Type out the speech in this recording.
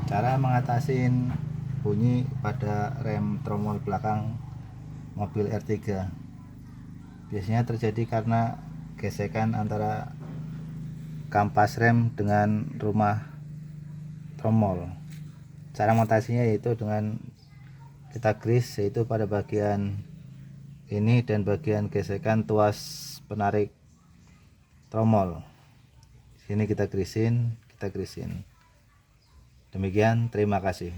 Cara mengatasi bunyi pada rem tromol belakang mobil R3 biasanya terjadi karena gesekan antara kampas rem dengan rumah tromol. Cara mengatasinya yaitu dengan kita grease, yaitu pada bagian ini dan bagian gesekan tuas penarik tromol. Sini kita greasein. Demikian, terima kasih.